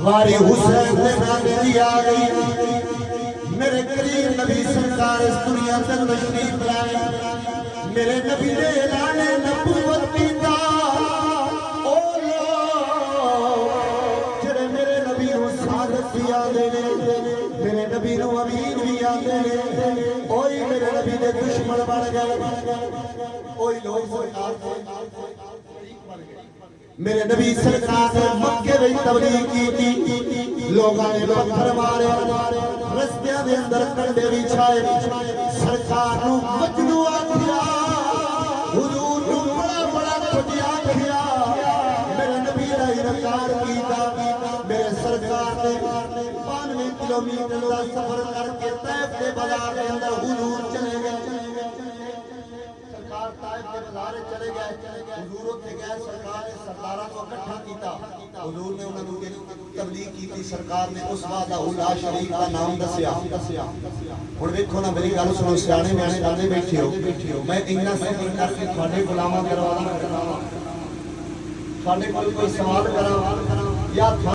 واری حسین دے نانے دی آ گئی میرے کریم نبی سرکار اس دنیا سے تشریف لائے میرے نبی نے اعلان نبوت کیتا او جڑے میرے نبی نو صادق بھی آندے نے میرے نبی نو امین بھی آندے نے اوئی میرے نبی دے دشمن بن گئے اوئی لوگ سرکار میرے نبی سرکار نے مکے میں تبلیغ کی لوگاں نے پتھر مارے رستیاں دے اندر کنڈے بچھائے سرکار نو مجنوں آکھیا حضور نو بڑا بڑا کٹیا آکھیا میرے نبی دا انکار کیتا میرے سرکار نے 92 کلومیٹر دا سفر کر کے طائف کے بازار کے اندر حضور چلے گئے سرکار طائف کے بازار چلے گئے حضور اتنے گئے سرکار نے سرداراں کو اکٹھا کیتا حضور نے انہاں نوں تبلیغ کیتی سرکار نے اس وعدہ لا شریک دا نام دسیا ہن ویکھو نا میری گل سنو سیانے میانے گل بیٹھے ہو میں انہاں سفر کر کے تھوڑے غلاماں کرواواں تھوڑے کول کوئی سوال کراں یا